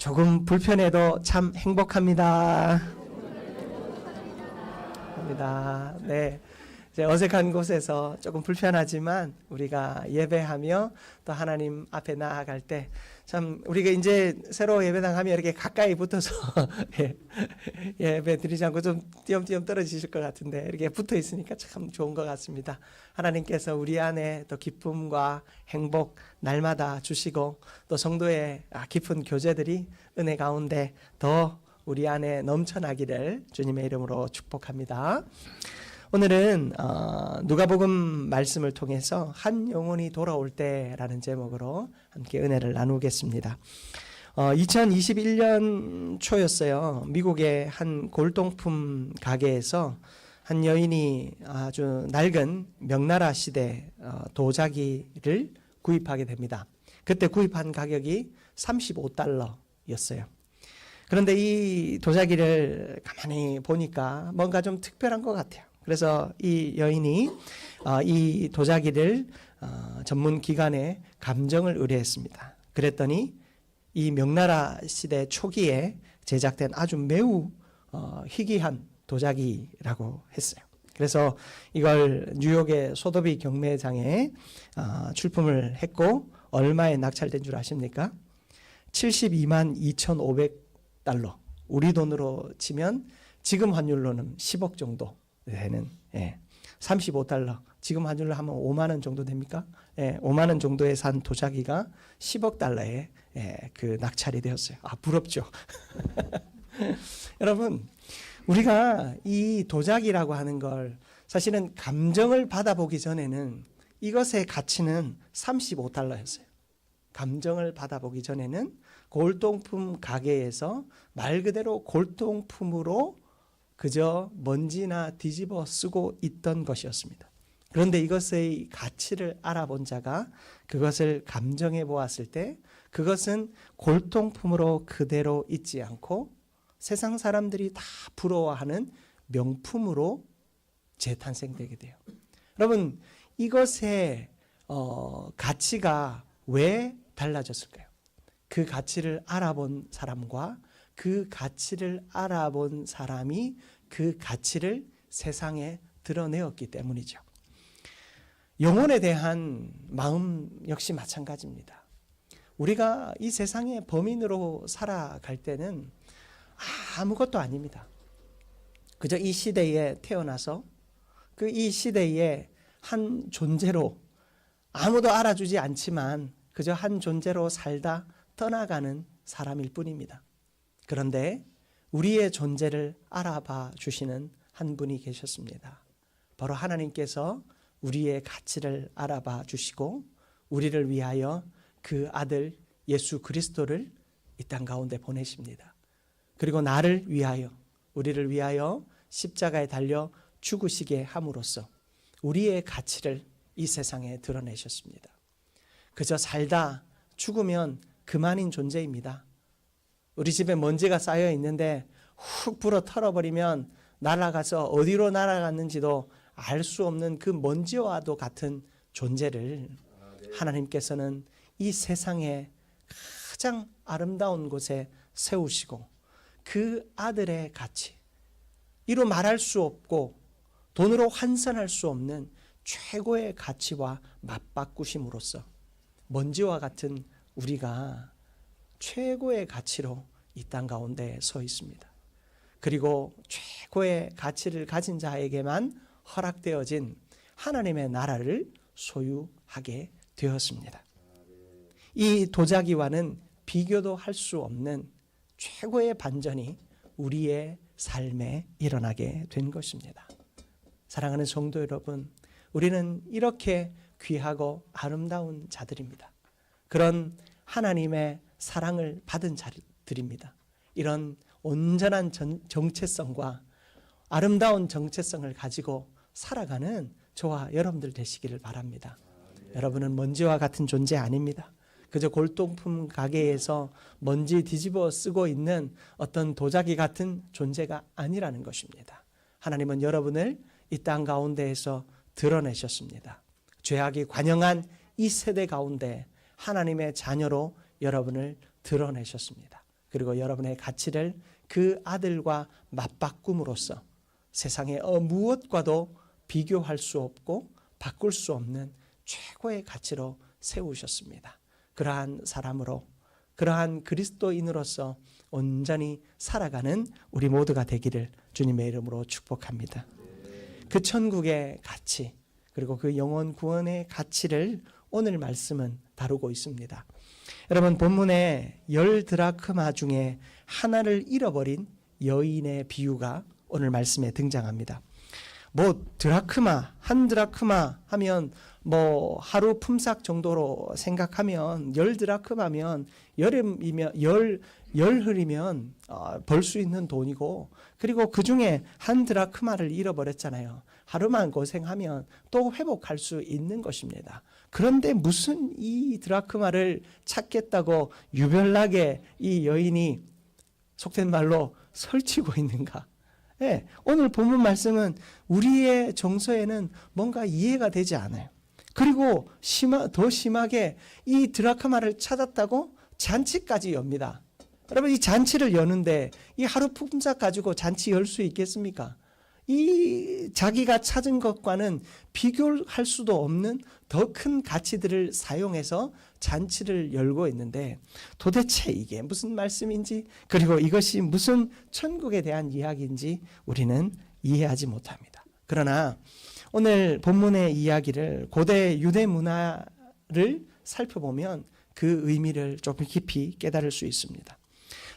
조금 불편해도 참 행복합니다. 합니다. 네. 이제 어색한 곳에서 조금 불편하지만 우리가 예배하며 또 하나님 앞에 나아갈 때 참 우리가 이제 새로 예배당 하면 이렇게 가까이 붙어서 예배 드리지 않고 좀 띄엄띄엄 떨어지실 것 같은데 이렇게 붙어 있으니까 참 좋은 것 같습니다. 하나님께서 우리 안에 또 기쁨과 행복 날마다 주시고 또 성도의 깊은 교제들이 은혜 가운데 더 우리 안에 넘쳐나기를 주님의 이름으로 축복합니다. 오늘은 누가복음 말씀을 통해서 한 영혼이 돌아올 때라는 제목으로 함께 은혜를 나누겠습니다. 2021년 초였어요. 미국의 한 골동품 가게에서 한 여인이 아주 낡은 명나라 시대 도자기를 구입하게 됩니다. 그때 구입한 가격이 $35였어요. 그런데 이 도자기를 가만히 보니까 뭔가 좀 특별한 것 같아요. 그래서 이 여인이 이 도자기를 전문 기관에 감정을 의뢰했습니다. 그랬더니 이 명나라 시대 초기에 제작된 아주 매우 희귀한 도자기라고 했어요. 그래서 이걸 뉴욕의 소더비 경매장에 출품을 했고 얼마에 낙찰된 줄 아십니까? 72만 2,500달러. 우리 돈으로 치면 지금 환율로는 10억 정도 되는 35달러. 지금 환율로 하면 5만 원 정도 됩니까? 5만 원 정도에 산 도자기가 10억 달러에 그 낙찰이 되었어요. 부럽죠. 여러분, 우리가 이 도자기라고 하는 걸 사실은 감정을 받아보기 전에는 이것의 가치는 35달러였어요. 감정을 받아보기 전에는 골동품 가게에서 말 그대로 골동품으로 그저 먼지나 뒤집어 쓰고 있던 것이었습니다. 그런데 이것의 가치를 알아본 자가 그것을 감정해 보았을 때 그것은 골동품으로 그대로 있지 않고 세상 사람들이 다 부러워하는 명품으로 재탄생되게 돼요. 여러분, 이것의 가치가 왜 달라졌을까요? 그 가치를 알아본 사람과 그 가치를 알아본 사람이 그 가치를 세상에 드러내었기 때문이죠. 영혼에 대한 마음 역시 마찬가지입니다. 우리가 이 세상의 범인으로 살아갈 때는 아무것도 아닙니다. 그저 이 시대에 태어나서 그 이 시대의 한 존재로 아무도 알아주지 않지만 그저 한 존재로 살다 떠나가는 사람일 뿐입니다. 그런데 우리의 존재를 알아봐 주시는 한 분이 계셨습니다. 바로 하나님께서 우리의 가치를 알아봐 주시고 우리를 위하여 그 아들 예수 그리스도를 이 땅 가운데 보내십니다. 그리고 나를 위하여, 우리를 위하여 십자가에 달려 죽으시게 함으로써 우리의 가치를 이 세상에 드러내셨습니다. 그저 살다 죽으면 그만인 존재입니다. 우리 집에 먼지가 쌓여 있는데 훅 불어 털어버리면 날아가서 어디로 날아갔는지도 알 수 없는 그 먼지와도 같은 존재를 하나님께서는 이 세상에 가장 아름다운 곳에 세우시고 그 아들의 가치, 이로 말할 수 없고 돈으로 환산할 수 없는 최고의 가치와 맞바꾸심으로써 먼지와 같은 우리가 최고의 가치로 이 땅 가운데 서 있습니다. 그리고 최고의 가치를 가진 자에게만 허락되어진 하나님의 나라를 소유하게 되었습니다. 이 도자기와는 비교도 할 수 없는 최고의 반전이 우리의 삶에 일어나게 된 것입니다. 사랑하는 성도 여러분, 우리는 이렇게 귀하고 아름다운 자들입니다. 그런 하나님의 사랑을 받은 자들입니다. 이런 온전한 정체성과 아름다운 정체성을 가지고 살아가는 저와 여러분들 되시기를 바랍니다. 여러분은 먼지와 같은 존재 아닙니다. 그저 골동품 가게에서 먼지 뒤집어 쓰고 있는 어떤 도자기 같은 존재가 아니라는 것입니다. 하나님은 여러분을 이 땅 가운데에서 드러내셨습니다. 죄악이 관영한 이 세대 가운데 하나님의 자녀로 여러분을 드러내셨습니다. 그리고 여러분의 가치를 그 아들과 맞바꿈으로써 세상의 무엇과도 비교할 수 없고 바꿀 수 없는 최고의 가치로 세우셨습니다. 그러한 사람으로, 그러한 그리스도인으로서 온전히 살아가는 우리 모두가 되기를 주님의 이름으로 축복합니다. 그 천국의 가치, 그리고 그 영혼 구원의 가치를 오늘 말씀은 다루고 있습니다. 여러분, 본문에 10드라크마 중에 하나를 잃어버린 여인의 비유가 오늘 말씀에 등장합니다. 드라크마, 한 드라크마 하면 하루 품삯 정도로 생각하면 10드라크마면 여름이면 열흘이면 벌 수 있는 돈이고, 그리고 그 중에 한 드라크마를 잃어버렸잖아요. 하루만 고생하면 또 회복할 수 있는 것입니다. 그런데 무슨 이 드라크마를 찾겠다고 유별나게 이 여인이 속된 말로 설치고 있는가? 네, 오늘 본문 말씀은 우리의 정서에는 뭔가 이해가 되지 않아요. 그리고 더 심하게 이 드라크마를 찾았다고 잔치까지 엽니다. 여러분, 이 잔치를 여는데 이 하루 품삯 가지고 잔치 열 수 있겠습니까? 이 자기가 찾은 것과는 비교할 수도 없는 더 큰 가치들을 사용해서 잔치를 열고 있는데, 도대체 이게 무슨 말씀인지, 그리고 이것이 무슨 천국에 대한 이야기인지 우리는 이해하지 못합니다. 그러나 오늘 본문의 이야기를 고대 유대 문화를 살펴보면 그 의미를 조금 깊이 깨달을 수 있습니다.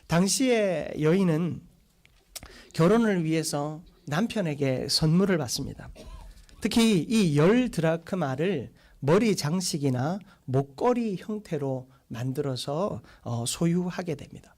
당시의 여인은 결혼을 위해서 남편에게 선물을 받습니다. 특히 이 10드라크마를 머리 장식이나 목걸이 형태로 만들어서 소유하게 됩니다.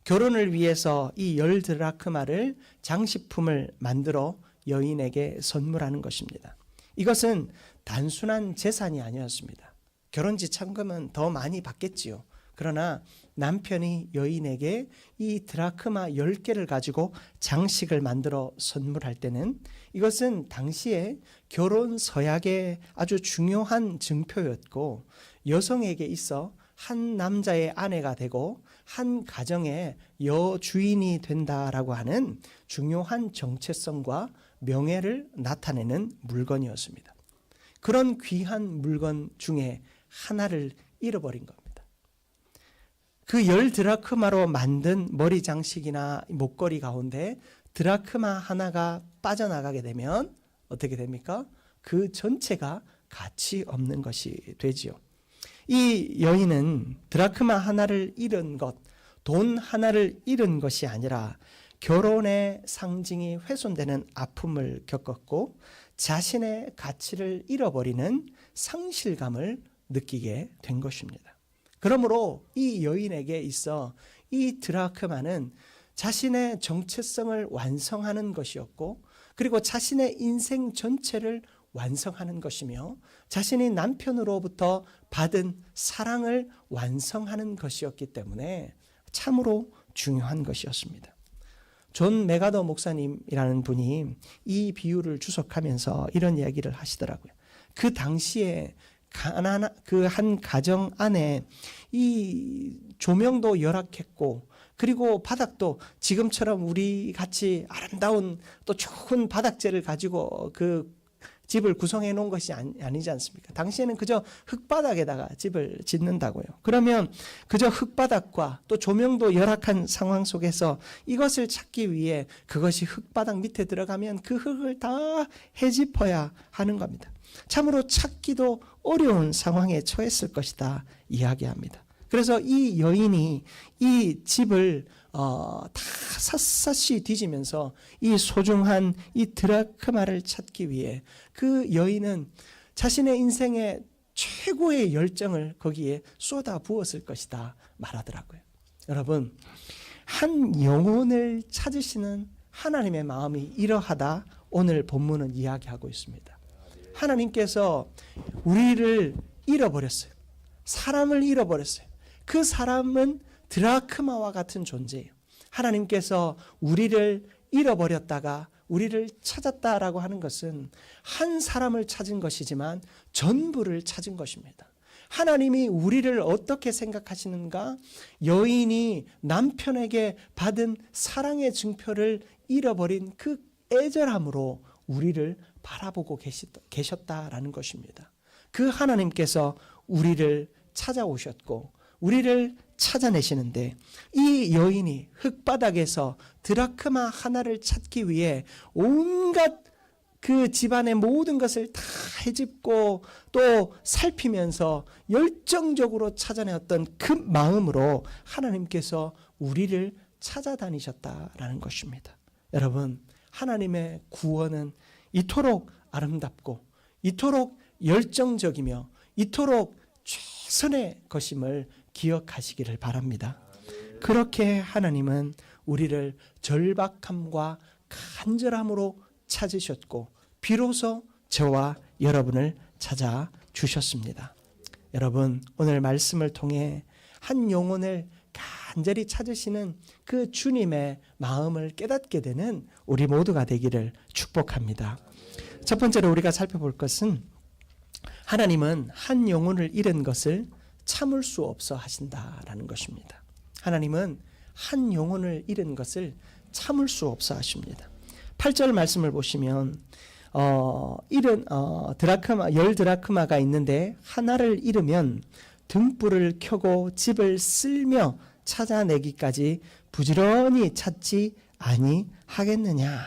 결혼을 위해서 이 10드라크마를 장식품을 만들어 여인에게 선물하는 것입니다. 이것은 단순한 재산이 아니었습니다. 결혼지 찬금은 더 많이 받겠지요. 그러나 남편이 여인에게 이 드라크마 10개를 가지고 장식을 만들어 선물할 때는 이것은 당시에 결혼 서약의 아주 중요한 증표였고, 여성에게 있어 한 남자의 아내가 되고 한 가정의 여주인이 된다라고 하는 중요한 정체성과 명예를 나타내는 물건이었습니다. 그런 귀한 물건 중에 하나를 잃어버린 겁니다. 그 10드라크마로 만든 머리 장식이나 목걸이 가운데 드라크마 하나가 빠져나가게 되면 어떻게 됩니까? 그 전체가 가치 없는 것이 되지요. 이 여인은 드라크마 하나를 잃은 것, 돈 하나를 잃은 것이 아니라 결혼의 상징이 훼손되는 아픔을 겪었고, 자신의 가치를 잃어버리는 상실감을 느끼게 된 것입니다. 그러므로 이 여인에게 있어 이 드라크마는 자신의 정체성을 완성하는 것이었고, 그리고 자신의 인생 전체를 완성하는 것이며, 자신이 남편으로부터 받은 사랑을 완성하는 것이었기 때문에 참으로 중요한 것이었습니다. 존 메가더 목사님이라는 분이 이 비유를 주석하면서 이런 이야기를 하시더라고요. 그 당시에 그 한 가정 안에 이 조명도 열악했고, 그리고 바닥도 지금처럼 우리 같이 아름다운 또 좋은 바닥재를 가지고 그 집을 구성해 놓은 것이 아니지 않습니까? 당시에는 그저 흙바닥에다가 집을 짓는다고요. 그러면 그저 흙바닥과 또 조명도 열악한 상황 속에서 이것을 찾기 위해 그것이 흙바닥 밑에 들어가면 그 흙을 다 헤집어야 하는 겁니다. 참으로 찾기도 어려운 상황에 처했을 것이다 이야기합니다. 그래서 이 여인이 이 집을 다 샅샅이 뒤지면서 이 소중한 이 드라크마를 찾기 위해 그 여인은 자신의 인생의 최고의 열정을 거기에 쏟아 부었을 것이다 말하더라고요. 여러분, 한 영혼을 찾으시는 하나님의 마음이 이러하다 오늘 본문은 이야기하고 있습니다. 하나님께서 우리를 잃어버렸어요. 사람을 잃어버렸어요. 그 사람은 드라크마와 같은 존재예요. 하나님께서 우리를 잃어버렸다가 우리를 찾았다라고 하는 것은 한 사람을 찾은 것이지만 전부를 찾은 것입니다. 하나님이 우리를 어떻게 생각하시는가? 여인이 남편에게 받은 사랑의 증표를 잃어버린 그 애절함으로 우리를 바라보고 계셨다라는 것입니다. 그 하나님께서 우리를 찾아오셨고 우리를 찾아내시는데, 이 여인이 흙바닥에서 드라크마 하나를 찾기 위해 온갖 그 집안의 모든 것을 다 헤집고 또 살피면서 열정적으로 찾아내었던 그 마음으로 하나님께서 우리를 찾아다니셨다라는 것입니다. 여러분, 하나님의 구원은 이토록 아름답고 이토록 열정적이며 이토록 최선의 것임을 기억하시기를 바랍니다. 그렇게 하나님은 우리를 절박함과 간절함으로 찾으셨고 비로소 저와 여러분을 찾아주셨습니다. 여러분, 오늘 말씀을 통해 한 영혼을 간절히 찾으시는 그 주님의 마음을 깨닫게 되는 우리 모두가 되기를 축복합니다. 첫 번째로 우리가 살펴볼 것은, 하나님은 한 영혼을 잃은 것을 참을 수 없어 하신다라는 것입니다. 하나님은 한 영혼을 잃은 것을 참을 수 없어 하십니다. 8절 말씀을 보시면 열 드라크마가 있는데 하나를 잃으면 등불을 켜고 집을 쓸며 찾아내기까지 부지런히 찾지 아니하겠느냐.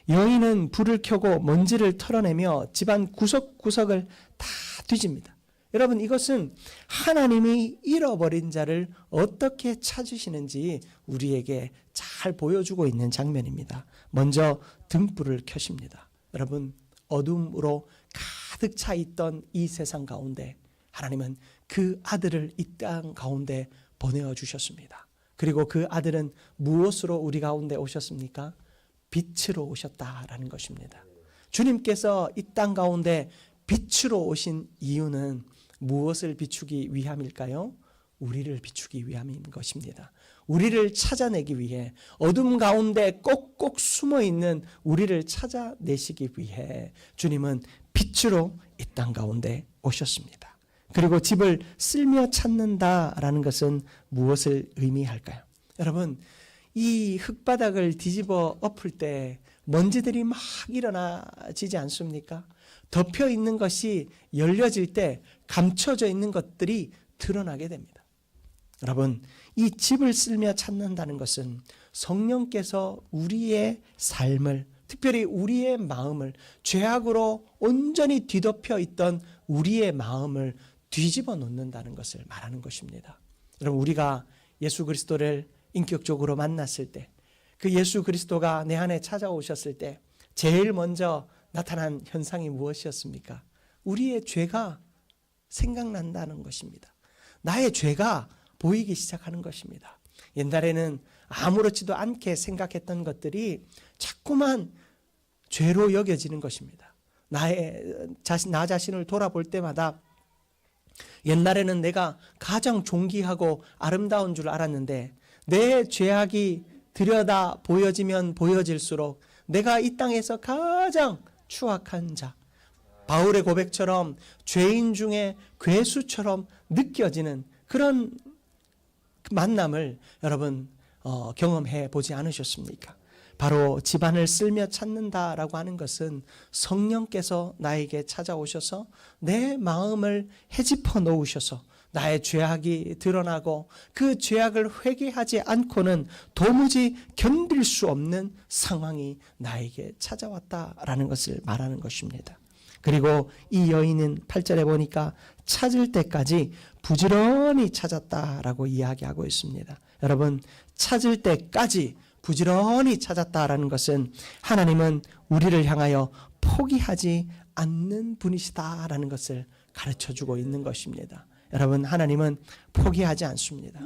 여인은 불을 켜고 먼지를 털어내며 집안 구석구석을 다 뒤집니다. 여러분, 이것은 하나님이 잃어버린 자를 어떻게 찾으시는지 우리에게 잘 보여주고 있는 장면입니다. 먼저 등불을 켜십니다. 여러분, 어둠으로 가득 차 있던 이 세상 가운데 하나님은 그 아들을 이 땅 가운데 보내어 주셨습니다. 그리고 그 아들은 무엇으로 우리 가운데 오셨습니까? 빛으로 오셨다라는 것입니다. 주님께서 이 땅 가운데 빛으로 오신 이유는 무엇을 비추기 위함일까요? 우리를 비추기 위함인 것입니다. 우리를 찾아내기 위해, 어둠 가운데 꼭꼭 숨어 있는 우리를 찾아내시기 위해 주님은 빛으로 이 땅 가운데 오셨습니다. 그리고 집을 쓸며 찾는다라는 것은 무엇을 의미할까요? 여러분, 이 흙바닥을 뒤집어 엎을 때 먼지들이 막 일어나지지 않습니까? 덮여 있는 것이 열려질 때 감춰져 있는 것들이 드러나게 됩니다. 여러분, 이 집을 쓸며 찾는다는 것은 성령께서 우리의 삶을, 특별히 우리의 마음을, 죄악으로 온전히 뒤덮여 있던 우리의 마음을 뒤집어 놓는다는 것을 말하는 것입니다. 여러분, 우리가 예수 그리스도를 인격적으로 만났을 때, 그 예수 그리스도가 내 안에 찾아오셨을 때 제일 먼저 나타난 현상이 무엇이었습니까? 우리의 죄가 생각난다는 것입니다. 나의 죄가 보이기 시작하는 것입니다. 옛날에는 아무렇지도 않게 생각했던 것들이 자꾸만 죄로 여겨지는 것입니다. 나 자신을 돌아볼 때마다 옛날에는 내가 가장 존귀하고 아름다운 줄 알았는데, 내 죄악이 들여다 보여지면 보여질수록 내가 이 땅에서 가장 추악한 자, 바울의 고백처럼 죄인 중에 괴수처럼 느껴지는 그런 만남을 여러분 경험해 보지 않으셨습니까? 바로 집안을 쓸며 찾는다라고 하는 것은 성령께서 나에게 찾아오셔서 내 마음을 헤집어 놓으셔서 나의 죄악이 드러나고 그 죄악을 회개하지 않고는 도무지 견딜 수 없는 상황이 나에게 찾아왔다라는 것을 말하는 것입니다. 그리고 이 여인은 8절에 보니까 찾을 때까지 부지런히 찾았다라고 이야기하고 있습니다. 여러분, 찾을 때까지 부지런히 찾았다라는 것은 하나님은 우리를 향하여 포기하지 않는 분이시다라는 것을 가르쳐주고 있는 것입니다. 여러분, 하나님은 포기하지 않습니다.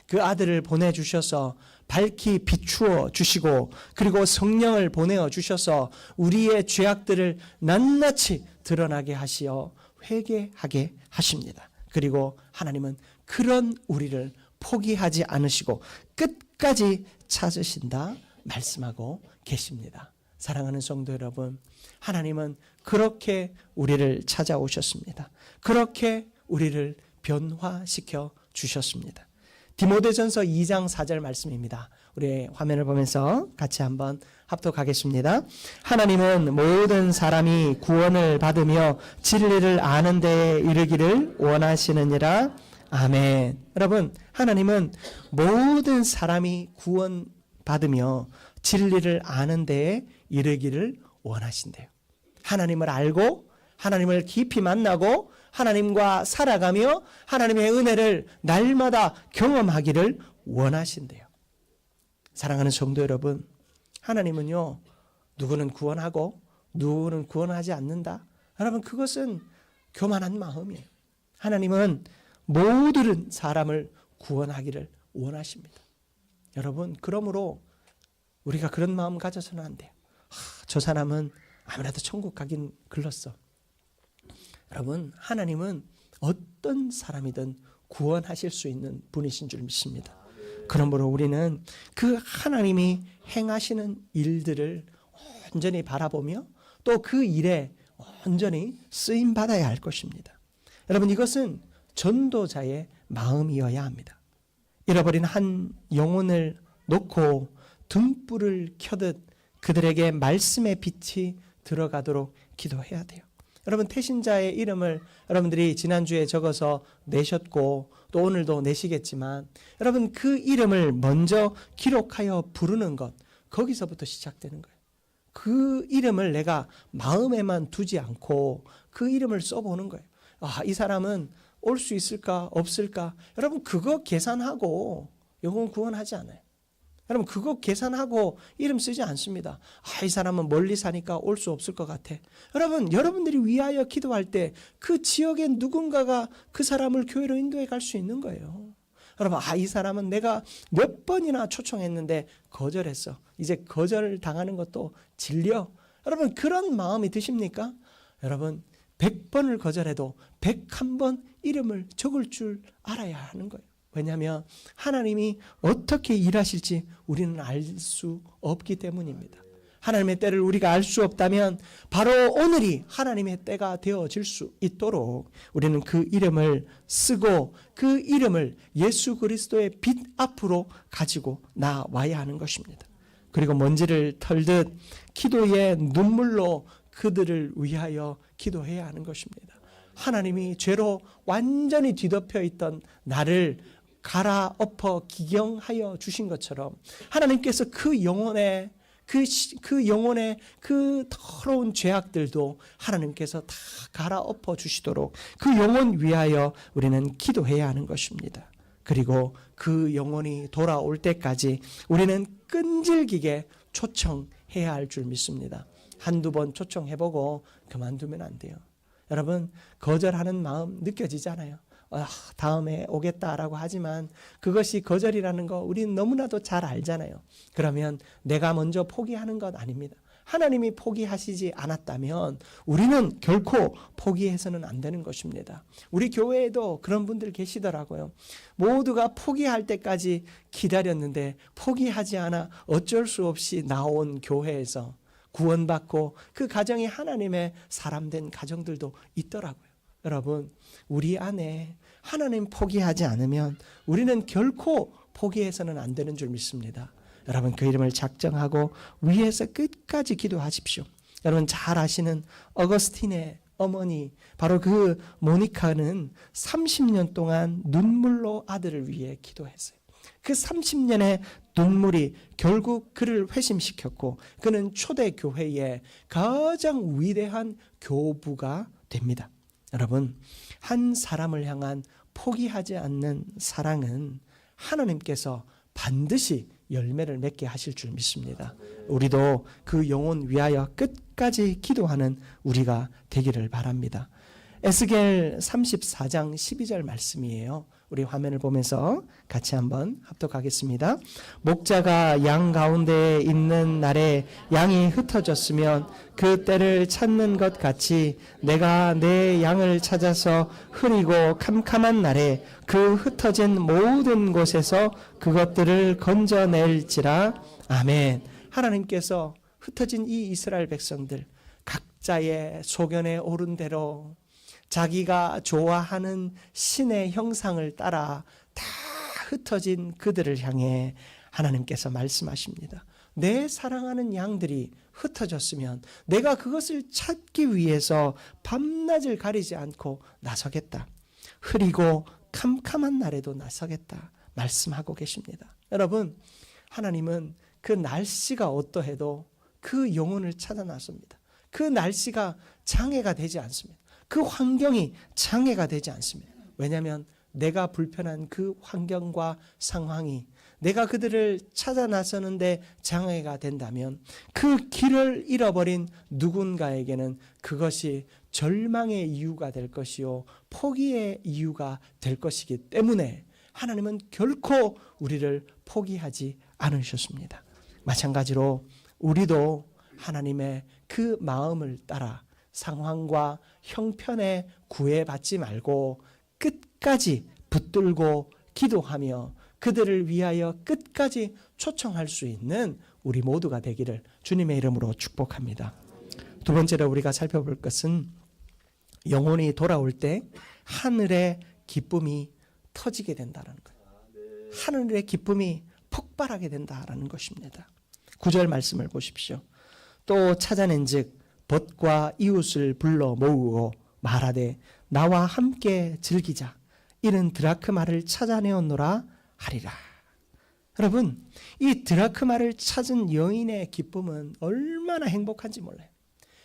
그 아들을 보내주셔서 밝히 비추어 주시고, 그리고 성령을 보내어 주셔서 우리의 죄악들을 낱낱이 드러나게 하시어 회개하게 하십니다. 그리고 하나님은 그런 우리를 포기하지 않으시고 끝까지 찾으신다 말씀하고 계십니다. 사랑하는 성도 여러분, 하나님은 그렇게 우리를 찾아오셨습니다. 그렇게 우리를 변화시켜 주셨습니다. 디모데전서 2장 4절 말씀입니다. 우리 화면을 보면서 같이 한번 합독하겠습니다. 하나님은 모든 사람이 구원을 받으며 진리를 아는 데에 이르기를 원하시느니라. 아멘. 여러분, 하나님은 모든 사람이 구원받으며 진리를 아는 데에 이르기를 원하신대요. 하나님을 알고 하나님을 깊이 만나고 하나님과 살아가며 하나님의 은혜를 날마다 경험하기를 원하신대요. 사랑하는 성도 여러분, 하나님은요, 누구는 구원하고 누구는 구원하지 않는다. 여러분, 그것은 교만한 마음이에요. 하나님은 모든 사람을 구원하기를 원하십니다. 여러분, 그러므로 우리가 그런 마음 가져서는 안 돼요. 저 사람은 아무래도 천국 가긴 글렀어. 여러분, 하나님은 어떤 사람이든 구원하실 수 있는 분이신 줄 믿습니다. 그러므로 우리는 그 하나님이 행하시는 일들을 온전히 바라보며 또 그 일에 온전히 쓰임 받아야 할 것입니다. 여러분, 이것은 전도자의 마음이어야 합니다. 잃어버린 한 영혼을 놓고 등불을 켜듯 그들에게 말씀의 빛이 들어가도록 기도해야 돼요. 여러분, 태신자의 이름을 여러분들이 지난주에 적어서 내셨고 또 오늘도 내시겠지만, 여러분, 그 이름을 먼저 기록하여 부르는 것, 거기서부터 시작되는 거예요. 그 이름을 내가 마음에만 두지 않고 그 이름을 써보는 거예요. 이 사람은 올 수 있을까 없을까? 여러분, 그거 계산하고 영혼 구원하지 않아요. 여러분, 그거 계산하고 이름 쓰지 않습니다. 이 사람은 멀리 사니까 올 수 없을 것 같아. 여러분, 여러분들이 위하여 기도할 때 그 지역에 누군가가 그 사람을 교회로 인도해 갈 수 있는 거예요. 여러분, 이 사람은 내가 몇 번이나 초청했는데 거절했어. 이제 거절 당하는 것도 질려. 여러분, 그런 마음이 드십니까? 여러분, 100번을 거절해도 101번 이름을 적을 줄 알아야 하는 거예요. 왜냐하면 하나님이 어떻게 일하실지 우리는 알 수 없기 때문입니다. 하나님의 때를 우리가 알 수 없다면 바로 오늘이 하나님의 때가 되어질 수 있도록 우리는 그 이름을 쓰고 그 이름을 예수 그리스도의 빛 앞으로 가지고 나와야 하는 것입니다. 그리고 먼지를 털듯 기도의 눈물로 그들을 위하여 기도해야 하는 것입니다. 하나님이 죄로 완전히 뒤덮여 있던 나를 갈아엎어 기경하여 주신 것처럼 하나님께서 그 영혼의 그 더러운 죄악들도 하나님께서 다 갈아엎어 주시도록 그 영혼 위하여 우리는 기도해야 하는 것입니다. 그리고 그 영혼이 돌아올 때까지 우리는 끈질기게 초청해야 할 줄 믿습니다. 한두 번 초청해보고 그만두면 안 돼요. 여러분, 거절하는 마음 느껴지잖아요. 다음에 오겠다라고 하지만 그것이 거절이라는 거 우리는 너무나도 잘 알잖아요. 그러면 내가 먼저 포기하는 것 아닙니다. 하나님이 포기하시지 않았다면 우리는 결코 포기해서는 안 되는 것입니다. 우리 교회에도 그런 분들 계시더라고요. 모두가 포기할 때까지 기다렸는데 포기하지 않아 어쩔 수 없이 나온 교회에서 구원받고 그 가정이 하나님의 사람 된 가정들도 있더라고요. 여러분, 우리 안에 하나님 포기하지 않으면 우리는 결코 포기해서는 안 되는 줄 믿습니다. 여러분, 그 이름을 작정하고 위에서 끝까지 기도하십시오. 여러분, 잘 아시는 어거스틴의 어머니, 바로 그 모니카는 30년 동안 눈물로 아들을 위해 기도했어요. 그 30년의 눈물이 결국 그를 회심시켰고 그는 초대교회의 가장 위대한 교부가 됩니다. 여러분, 한 사람을 향한 포기하지 않는 사랑은 하나님께서 반드시 열매를 맺게 하실 줄 믿습니다. 우리도 그 영혼 위하여 끝까지 기도하는 우리가 되기를 바랍니다. 에스겔 34장 12절 말씀이에요. 우리 화면을 보면서 같이 한번 합독하겠습니다. 목자가 양 가운데에 있는 날에 양이 흩어졌으면 그 때를 찾는 것 같이 내가 내 양을 찾아서 흐리고 캄캄한 날에 그 흩어진 모든 곳에서 그것들을 건져낼지라. 아멘. 하나님께서 흩어진 이 이스라엘 백성들 각자의 소견에 오른 대로 자기가 좋아하는 신의 형상을 따라 다 흩어진 그들을 향해 하나님께서 말씀하십니다. 내 사랑하는 양들이 흩어졌으면 내가 그것을 찾기 위해서 밤낮을 가리지 않고 나서겠다. 흐리고 캄캄한 날에도 나서겠다 말씀하고 계십니다. 여러분, 하나님은 그 날씨가 어떠해도 그 영혼을 찾아 나섭니다. 그 날씨가 장애가 되지 않습니다. 그 환경이 장애가 되지 않습니다. 왜냐하면 내가 불편한 그 환경과 상황이 내가 그들을 찾아 나서는데 장애가 된다면 그 길을 잃어버린 누군가에게는 그것이 절망의 이유가 될 것이요 포기의 이유가 될 것이기 때문에 하나님은 결코 우리를 포기하지 않으셨습니다. 마찬가지로 우리도 하나님의 그 마음을 따라 상황과 형편에 구애받지 말고 끝까지 붙들고 기도하며 그들을 위하여 끝까지 초청할 수 있는 우리 모두가 되기를 주님의 이름으로 축복합니다. 두 번째로 우리가 살펴볼 것은 영혼이 돌아올 때 하늘의 기쁨이 터지게 된다는 거예요. 하늘의 기쁨이 폭발하게 된다는 것입니다. 9절 말씀을 보십시오. 또 찾아낸즉 벗과 이웃을 불러 모으고 말하되 나와 함께 즐기자. 이는 드라크마를 찾아내었노라 하리라. 여러분, 이 드라크마를 찾은 여인의 기쁨은 얼마나 행복한지 몰라요.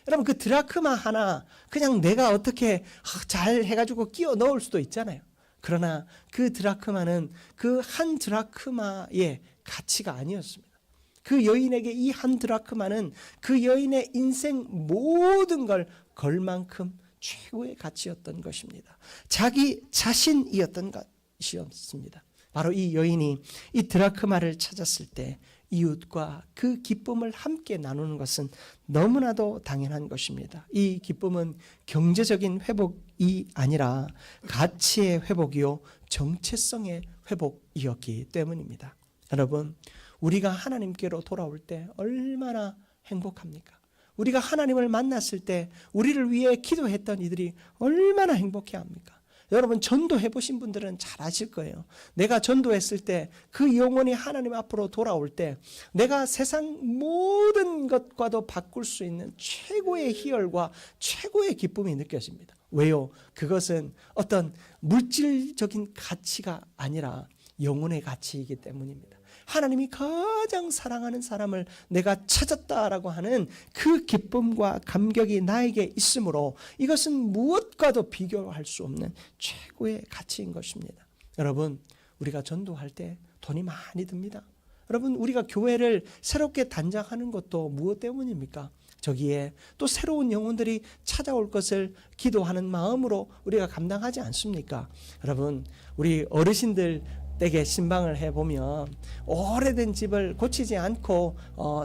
여러분, 그 드라크마 하나 그냥 내가 어떻게 잘 해가지고 끼워 넣을 수도 있잖아요. 그러나 그 드라크마는 그 한 드라크마의 가치가 아니었습니다. 그 여인에게 이 한 드라크마는 그 여인의 인생 모든 걸 걸 만큼 최고의 가치였던 것입니다. 자기 자신이었던 것이었습니다. 바로 이 여인이 이 드라크마를 찾았을 때 이웃과 그 기쁨을 함께 나누는 것은 너무나도 당연한 것입니다. 이 기쁨은 경제적인 회복이 아니라 가치의 회복이요 정체성의 회복이었기 때문입니다. 여러분, 우리가 하나님께로 돌아올 때 얼마나 행복합니까? 우리가 하나님을 만났을 때 우리를 위해 기도했던 이들이 얼마나 행복해합니까? 여러분, 전도해 보신 분들은 잘 아실 거예요. 내가 전도했을 때 그 영혼이 하나님 앞으로 돌아올 때 내가 세상 모든 것과도 바꿀 수 있는 최고의 희열과 최고의 기쁨이 느껴집니다. 왜요? 그것은 어떤 물질적인 가치가 아니라 영혼의 가치이기 때문입니다. 하나님이 가장 사랑하는 사람을 내가 찾았다라고 하는 그 기쁨과 감격이 나에게 있으므로 이것은 무엇과도 비교할 수 없는 최고의 가치인 것입니다. 여러분, 우리가 전도할 때 돈이 많이 듭니다. 여러분, 우리가 교회를 새롭게 단장하는 것도 무엇 때문입니까? 저기에 또 새로운 영혼들이 찾아올 것을 기도하는 마음으로 우리가 감당하지 않습니까? 여러분, 우리 어르신들 댁에 신방을 해보면 오래된 집을 고치지 않고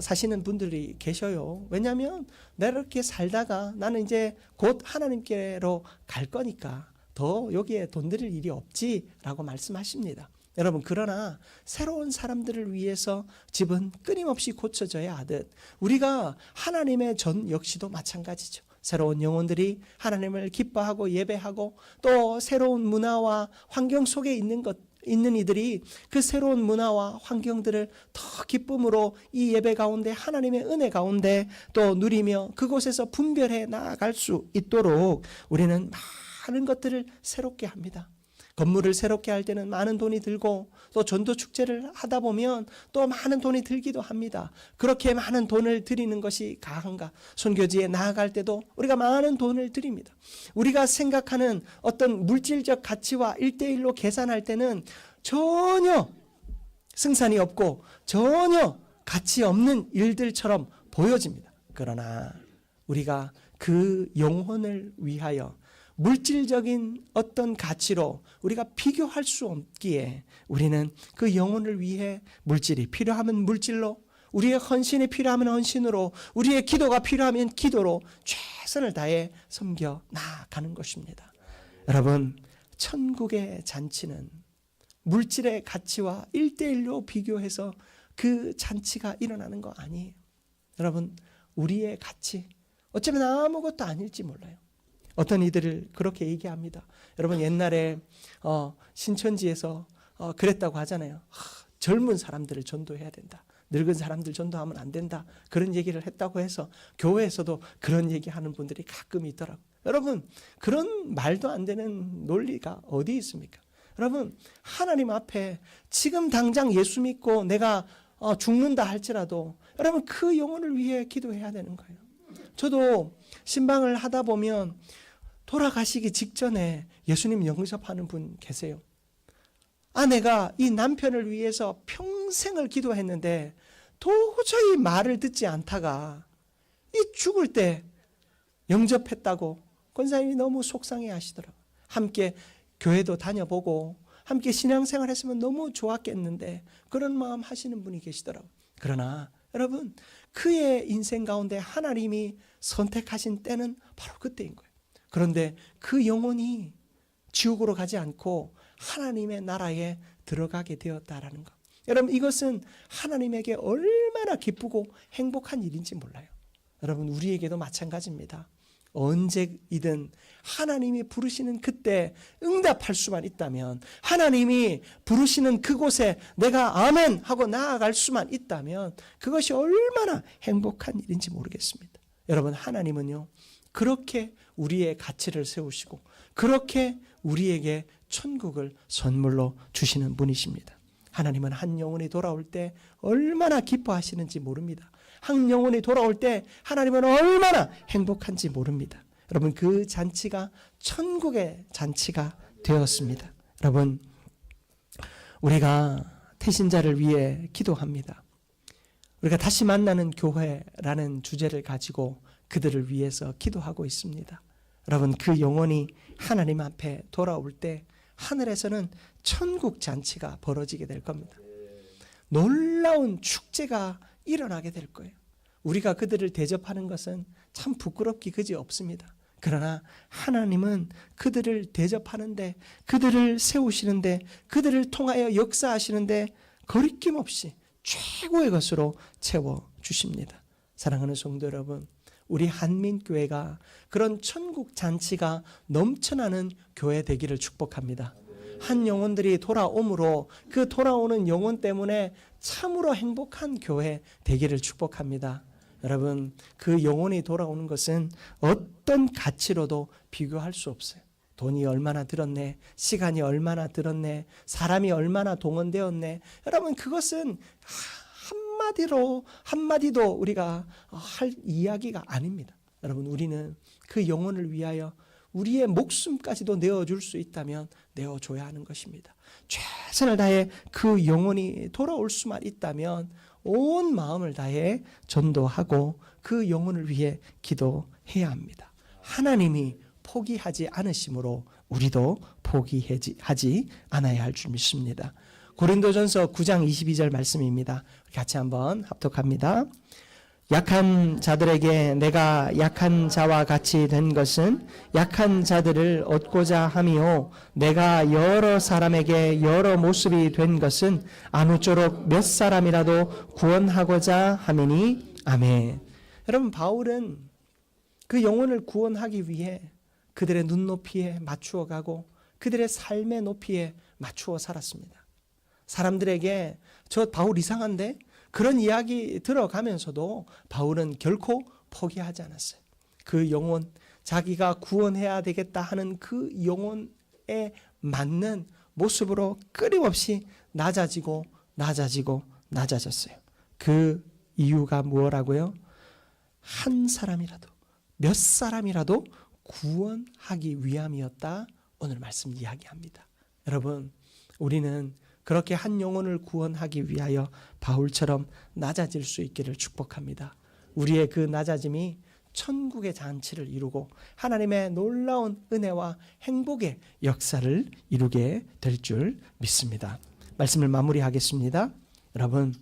사시는 분들이 계셔요. 왜냐하면 내가 이렇게 살다가 나는 이제 곧 하나님께로 갈 거니까 더 여기에 돈 들일 일이 없지라고 말씀하십니다. 여러분, 그러나 새로운 사람들을 위해서 집은 끊임없이 고쳐져야 하듯 우리가 하나님의 전 역시도 마찬가지죠. 새로운 영혼들이 하나님을 기뻐하고 예배하고 또 새로운 문화와 환경 속에 있는 이들이 그 새로운 문화와 환경들을 더 기쁨으로 이 예배 가운데 하나님의 은혜 가운데 또 누리며 그곳에서 분별해 나아갈 수 있도록 우리는 많은 것들을 새롭게 합니다. 건물을 새롭게 할 때는 많은 돈이 들고 또 전도 축제를 하다 보면 또 많은 돈이 들기도 합니다. 그렇게 많은 돈을 들이는 것이 가한가? 선교지에 나아갈 때도 우리가 많은 돈을 드립니다. 우리가 생각하는 어떤 물질적 가치와 1:1로 계산할 때는 전혀 승산이 없고 전혀 가치 없는 일들처럼 보여집니다. 그러나 우리가 그 영혼을 위하여 물질적인 어떤 가치로 우리가 비교할 수 없기에 우리는 그 영혼을 위해 물질이 필요하면 물질로, 우리의 헌신이 필요하면 헌신으로, 우리의 기도가 필요하면 기도로 최선을 다해 섬겨 나아가는 것입니다. 여러분, 천국의 잔치는 물질의 가치와 1:1로 비교해서 그 잔치가 일어나는 거 아니에요. 여러분, 우리의 가치 어쩌면 아무것도 아닐지 몰라요. 어떤 이들을 그렇게 얘기합니다. 여러분 옛날에 신천지에서 그랬다고 하잖아요. 젊은 사람들을 전도해야 된다. 늙은 사람들 전도하면 안 된다. 그런 얘기를 했다고 해서 교회에서도 그런 얘기하는 분들이 가끔 있더라고요. 여러분 그런 말도 안 되는 논리가 어디 있습니까? 여러분 하나님 앞에 지금 당장 예수 믿고 내가 죽는다 할지라도 여러분 그 영혼을 위해 기도해야 되는 거예요. 저도 신방을 하다 보면 돌아가시기 직전에 예수님 영접하는 분 계세요. 아내가 이 남편을 위해서 평생을 기도했는데 도저히 말을 듣지 않다가 이 죽을 때 영접했다고 권사님이 너무 속상해 하시더라고요. 함께 교회도 다녀보고 함께 신앙생활 했으면 너무 좋았겠는데 그런 마음 하시는 분이 계시더라고요. 그러나 여러분 그의 인생 가운데 하나님이 선택하신 때는 바로 그때인 거예요. 그런데 그 영혼이 지옥으로 가지 않고 하나님의 나라에 들어가게 되었다라는 것. 여러분 이것은 하나님에게 얼마나 기쁘고 행복한 일인지 몰라요. 여러분 우리에게도 마찬가지입니다. 언제이든 하나님이 부르시는 그때 응답할 수만 있다면, 하나님이 부르시는 그곳에 내가 아멘 하고 나아갈 수만 있다면 그것이 얼마나 행복한 일인지 모르겠습니다. 여러분 하나님은요 그렇게 우리의 가치를 세우시고 그렇게 우리에게 천국을 선물로 주시는 분이십니다. 하나님은 한 영혼이 돌아올 때 얼마나 기뻐하시는지 모릅니다. 한 영혼이 돌아올 때 하나님은 얼마나 행복한지 모릅니다. 여러분 그 잔치가 천국의 잔치가 되었습니다. 여러분 우리가 태신자를 위해 기도합니다. 우리가 다시 만나는 교회라는 주제를 가지고 그들을 위해서 기도하고 있습니다. 여러분 그 영혼이 하나님 앞에 돌아올 때 하늘에서는 천국 잔치가 벌어지게 될 겁니다. 놀라운 축제가 일어나게 될 거예요. 우리가 그들을 대접하는 것은 참 부끄럽기 그지 없습니다. 그러나 하나님은 그들을 대접하는데, 그들을 세우시는데, 그들을 통하여 역사하시는데 거리낌 없이 최고의 것으로 채워주십니다. 사랑하는 성도 여러분, 우리 한민교회가 그런 천국 잔치가 넘쳐나는 교회 되기를 축복합니다. 한 영혼들이 돌아오므로 그 돌아오는 영혼 때문에 참으로 행복한 교회 되기를 축복합니다. 여러분 그 영혼이 돌아오는 것은 어떤 가치로도 비교할 수 없어요. 돈이 얼마나 들었네, 시간이 얼마나 들었네, 사람이 얼마나 동원되었네. 여러분 그것은 한마디도 우리가 할 이야기가 아닙니다. 여러분 우리는 그 영혼을 위하여 우리의 목숨까지도 내어줄 수 있다면 내어줘야 하는 것입니다. 최선을 다해 그 영혼이 돌아올 수만 있다면 온 마음을 다해 전도하고 그 영혼을 위해 기도해야 합니다. 하나님이 포기하지 않으심으로 우리도 포기하지 않아야 할 줄 믿습니다. 고린도전서 9장 22절 말씀입니다. 같이 한번 합독합니다. 약한 자들에게 내가 약한 자와 같이 된 것은 약한 자들을 얻고자 함이요, 내가 여러 사람에게 여러 모습이 된 것은 아무쪼록 몇 사람이라도 구원하고자 함이니 아멘. 여러분 바울은 그 영혼을 구원하기 위해 그들의 눈높이에 맞추어 가고 그들의 삶의 높이에 맞추어 살았습니다. 사람들에게 저 바울 이상한데? 그런 이야기 들어가면서도 바울은 결코 포기하지 않았어요. 그 영혼, 자기가 구원해야 되겠다 하는 그 영혼에 맞는 모습으로 끊임없이 낮아지고 낮아졌어요. 그 이유가 뭐라고요? 한 사람이라도, 몇 사람이라도 구원하기 위함이었다. 오늘 말씀 이야기합니다. 여러분 우리는 그렇게 한 영혼을 구원하기 위하여 바울처럼 낮아질 수 있기를 축복합니다. 우리의 그 낮아짐이 천국의 잔치를 이루고 하나님의 놀라운 은혜와 행복의 역사를 이루게 될 줄 믿습니다. 말씀을 마무리하겠습니다. 여러분,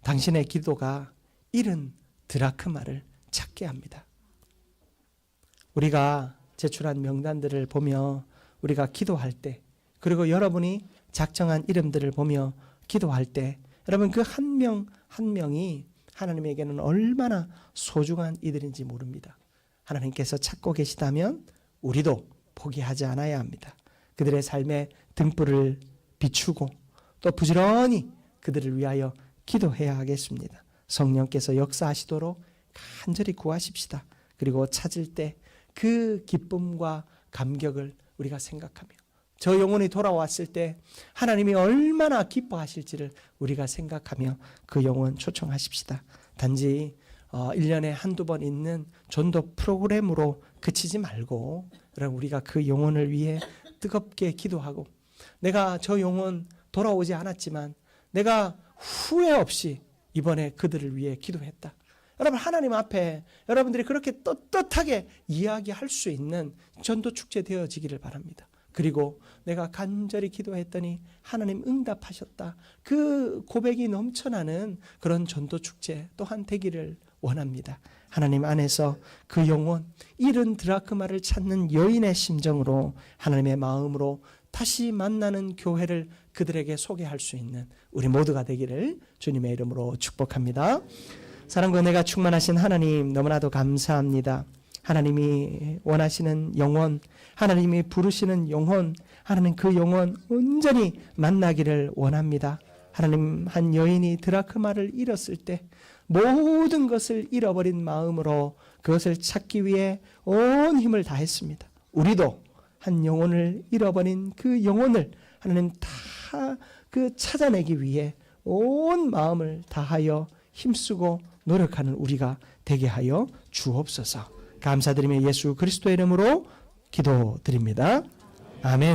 당신의 기도가 잃은 드라크마를 찾게 합니다. 우리가 제출한 명단들을 보며 우리가 기도할 때, 그리고 여러분이 작정한 이름들을 보며 기도할 때 여러분 그 한 명 한 명이 하나님에게는 얼마나 소중한 이들인지 모릅니다. 하나님께서 찾고 계시다면 우리도 포기하지 않아야 합니다. 그들의 삶의 등불을 비추고 또 부지런히 그들을 위하여 기도해야 하겠습니다. 성령께서 역사하시도록 간절히 구하십시다. 그리고 찾을 때 그 기쁨과 감격을 우리가 생각하며 저 영혼이 돌아왔을 때 하나님이 얼마나 기뻐하실지를 우리가 생각하며 그 영혼 초청하십시다. 단지 1년에 한두 번 있는 전도 프로그램으로 그치지 말고 우리가 그 영혼을 위해 뜨겁게 기도하고 내가 저 영혼 돌아오지 않았지만 내가 후회 없이 이번에 그들을 위해 기도했다. 여러분 하나님 앞에 여러분들이 그렇게 떳떳하게 이야기할 수 있는 전도축제 되어지기를 바랍니다. 그리고 내가 간절히 기도했더니 하나님 응답하셨다. 그 고백이 넘쳐나는 그런 전도축제 또한 되기를 원합니다. 하나님 안에서 그 영혼 잃은 드라크마를 찾는 여인의 심정으로 하나님의 마음으로 다시 만나는 교회를 그들에게 소개할 수 있는 우리 모두가 되기를 주님의 이름으로 축복합니다. 사랑과 은혜가 충만하신 하나님 너무나도 감사합니다. 하나님이 원하시는 영혼, 하나님이 부르시는 영혼, 하나님 그 영혼 온전히 만나기를 원합니다. 하나님 한 여인이 드라크마를 잃었을 때 모든 것을 잃어버린 마음으로 그것을 찾기 위해 온 힘을 다했습니다. 우리도 한 영혼을 잃어버린 그 영혼을 하나님 다 그 찾아내기 위해 온 마음을 다하여 힘쓰고 노력하는 우리가 되게 하여 주옵소서. 감사드리며 예수 그리스도의 이름으로 기도드립니다. 아멘.